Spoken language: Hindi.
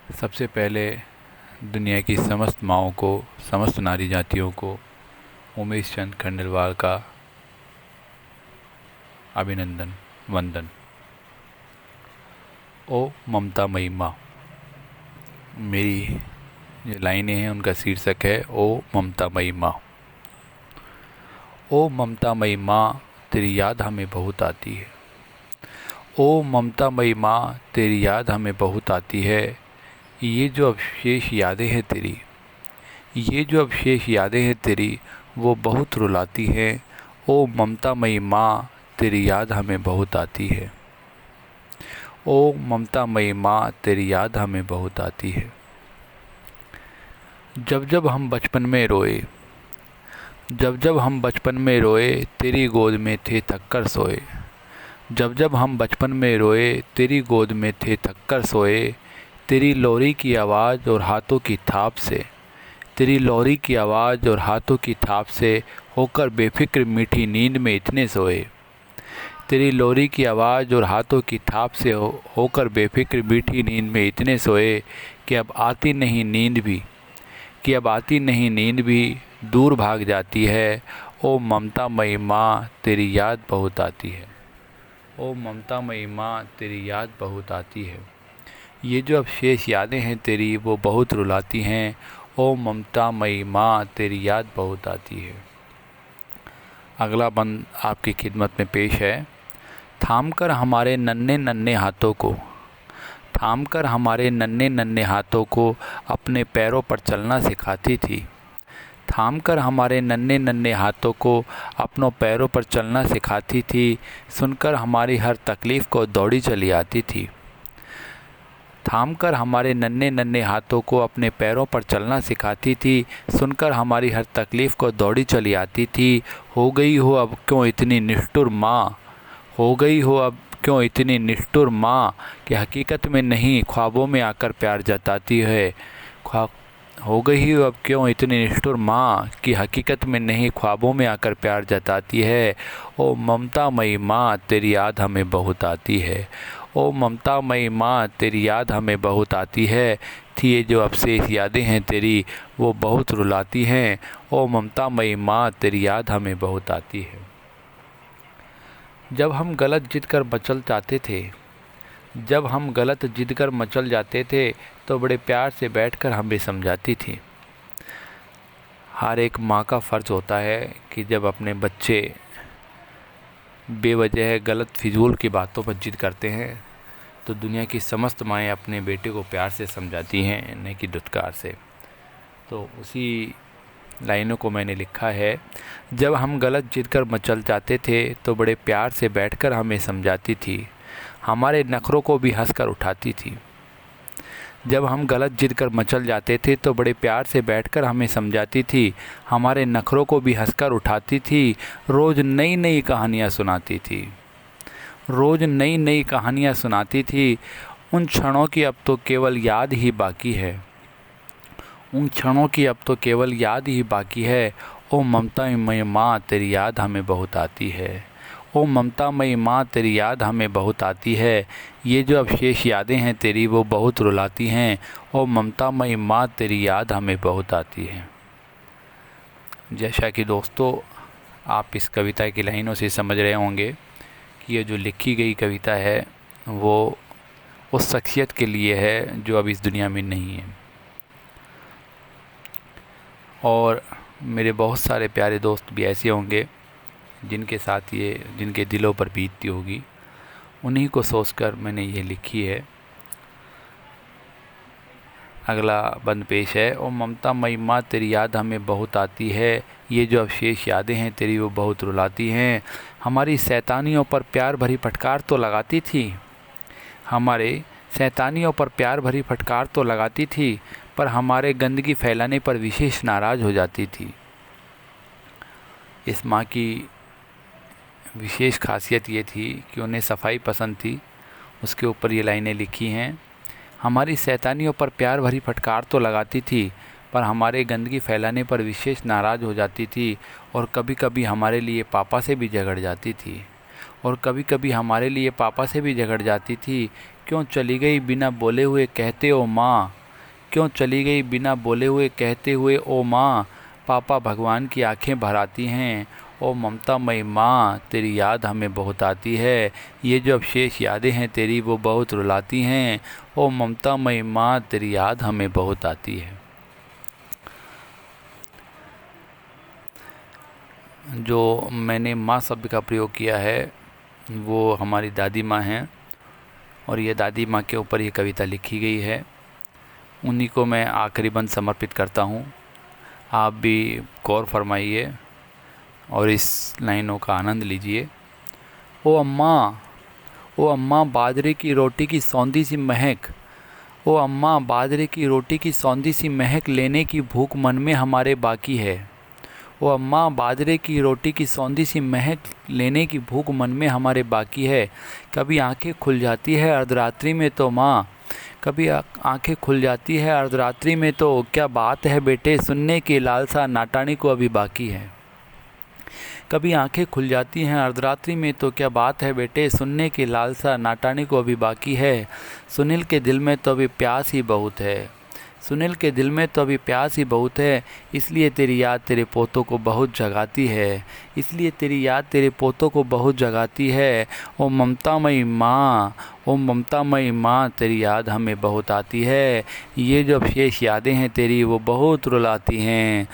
सबसे पहले दुनिया की समस्त माँओं को, समस्त नारी जातियों को उमेश चंद खंडेलवाल का अभिनंदन, वंदन। ओ ममता मई माँ, मेरी जो लाइनें हैं उनका शीर्षक है ओ ममता मई माँ। ओ ममता मई माँ, तेरी याद हमें बहुत आती है। ओ ममता मई माँ, तेरी याद हमें बहुत आती है। ये जो अवशेष यादें हैं तेरी, ये जो अवशेष यादें हैं तेरी, वो बहुत रुलाती हैं। ओ ममता मई माँ, तेरी याद हमें बहुत आती है। ओ ममता मई माँ, तेरी याद हमें बहुत आती है। जब जब हम बचपन में रोए, जब जब हम बचपन में रोए, तेरी गोद में थे थककर सोए। जब जब हम बचपन में रोए, तेरी गोद में थे थककर सोए। तेरी लोरी की आवाज़ और हाथों की थाप से, तेरी लोरी की आवाज़ और हाथों की थाप से होकर बेफिक्र मीठी नींद में इतने सोए। तेरी लोरी की आवाज़ और हाथों की थाप से होकर बेफिक्र मीठी नींद में इतने सोए कि अब आती नहीं नींद भी, कि अब आती नहीं नींद भी, दूर भाग जाती है। ओ ममता मई माँ, तेरी याद बहुत आती है। ओ ममता मई माँ, तेरी याद बहुत आती है। ये जो अवशेष यादें हैं तेरी, वो बहुत रुलाती हैं। ओ ममता मई माँ, तेरी याद बहुत आती है। अगला बंद आपकी खिदमत में पेश है। थाम कर हमारे नन्हे नन्हे हाथों को, थाम कर हमारे नन्हे नन्हे हाथों को अपने पैरों पर चलना सिखाती थी। थाम कर हमारे नन्हे नन्हे हाथों को अपनों पैरों पर चलना सिखाती थी। सुनकर हमारी हर तकलीफ़ को दौड़ी चली आती थी। थाम कर हमारे नन्हे नन्हे हाथों को अपने पैरों पर चलना सिखाती थी। सुनकर हमारी हर तकलीफ़ को दौड़ी चली आती थी। हो गई हो अब क्यों इतनी निष्ठुर माँ, हो गई हो अब क्यों इतनी निष्ठुर माँ, कि हकीकत में नहीं ख्वाबों में आकर प्यार जताती है। हो गई हो अब क्यों इतनी निष्ठुर माँ, कि हकीकत में नहीं ख्वाबों में आकर प्यार जताती है। ओ ममता मई माँ, तेरी याद हमें बहुत आती है। ओ ममता मई माँ, तेरी याद हमें बहुत आती है। थी ये जो अवशेष यादें हैं तेरी, वो बहुत रुलाती हैं। ओ ममता मई माँ, तेरी याद हमें बहुत आती है। जब हम गलत जिद कर मचल जाते थे, जब हम गलत जिद कर मचल जाते थे, तो बड़े प्यार से बैठकर हमें समझाती थी। हर एक माँ का फ़र्ज़ होता है कि जब अपने बच्चे बेवजह गलत फिजूल की बातों पर जिद करते हैं, तो दुनिया की समस्त माएँ अपने बेटे को प्यार से समझाती हैं, नहीं कि दुत्कार से। तो उसी लाइनों को मैंने लिखा है। जब हम गलत जिद कर मचल जाते थे, तो बड़े प्यार से बैठकर हमें समझाती थी। हमारे नखरों को भी हंसकर उठाती थी। जब हम गलत जिद कर मचल जाते थे, तो बड़े प्यार से बैठकर हमें समझाती थी। हमारे नखरों को भी हंसकर उठाती थी। रोज़ नई नई कहानियाँ सुनाती थी, रोज़ नई नई कहानियाँ सुनाती थी। उन क्षणों की अब तो केवल याद ही बाकी है, उन क्षणों की अब तो केवल याद ही बाकी है। ओ ममता मई माँ, तेरी याद हमें बहुत आती है। ओ ममता मई माँ, तेरी याद हमें बहुत आती है। ये जो अवशेष यादें हैं तेरी, वो बहुत रुलाती हैं। ओ ममता मई माँ, तेरी याद हमें बहुत आती है। जैसा कि दोस्तों आप इस कविता की लाइनों से समझ रहे होंगे कि ये जो लिखी गई कविता है वो उस शख्सियत के लिए है जो अब इस दुनिया में नहीं है। और मेरे बहुत सारे प्यारे दोस्त भी ऐसे होंगे जिनके साथ ये, जिनके दिलों पर बीतती होगी, उन्हीं को सोचकर मैंने ये लिखी है। अगला बंद पेश है। ओ ममता मई माँ, तेरी याद हमें बहुत आती है। ये जो अवशेष यादें हैं तेरी, वो बहुत रुलाती हैं। हमारी शैतानियों पर प्यार भरी फटकार तो लगाती थी, हमारे शैतानियों पर प्यार भरी फटकार तो लगाती थी, पर हमारे गंदगी फैलाने पर विशेष नाराज़ हो जाती थी। इस माँ की विशेष खासियत ये थी कि उन्हें सफाई पसंद थी। उसके ऊपर ये लाइनें लिखी हैं। हमारी शैतानियों पर प्यार भरी फटकार तो लगाती थी, पर हमारे गंदगी फैलाने पर विशेष नाराज़ हो जाती थी। और कभी कभी हमारे लिए पापा से भी झगड़ जाती थी, और कभी कभी हमारे लिए पापा से भी झगड़ जाती थी क्यों चली गई बिना बोले हुए कहते ओ माँ, क्यों चली गई बिना बोले हुए कहते हुए ओ माँ। पापा भगवान की आंखें भर आती हैं, ओ ममतामयी माँ तेरी याद हमें बहुत आती है। ये जो अवशेष यादें हैं तेरी वो बहुत रुलाती हैं, ओ ममतामयी माँ तेरी याद हमें बहुत आती है। जो मैंने माँ शब्द का प्रयोग किया है वो हमारी दादी माँ हैं, और ये दादी माँ के ऊपर ये कविता लिखी गई है। उन्हीं को मैं आखिरी बंद समर्पित करता हूँ। आप भी गौर फरमाइए और इस लाइनों का आनंद लीजिए। ओ अम्मा, ओ अम्मा बाजरे की रोटी की सौंधी सी महक, ओ अम्मा बाजरे की रोटी की सौंधी सी महक लेने की भूख मन में हमारे बाकी है। ओ अम्मा बाजरे की रोटी की सौंधी सी महक लेने की भूख मन में हमारे बाकी है। कभी आंखें खुल जाती है अर्धरात्रि में तो माँ, कभी आंखें खुल जाती है अर्धरात्रि में तो क्या बात है बेटे, सुनने की लालसा नाटानी को अभी बाकी है। कभी आंखें खुल जाती हैं अर्धरात्रि में तो क्या बात है बेटे, सुनने की लालसा नाटानी को अभी बाकी है। सुनील के दिल में तो अभी प्यास ही बहुत है, सुनील के दिल में तो अभी प्यास ही बहुत है, इसलिए तेरी याद तेरे पोतों को बहुत जगाती है, इसलिए तेरी याद तेरे पोतों को बहुत जगाती है। ओ ममतामयी माँ, ओ ममतामयी माँ तेरी याद हमें बहुत आती है। ये जो अवशेष यादें हैं तेरी वो बहुत रुलाती हैं,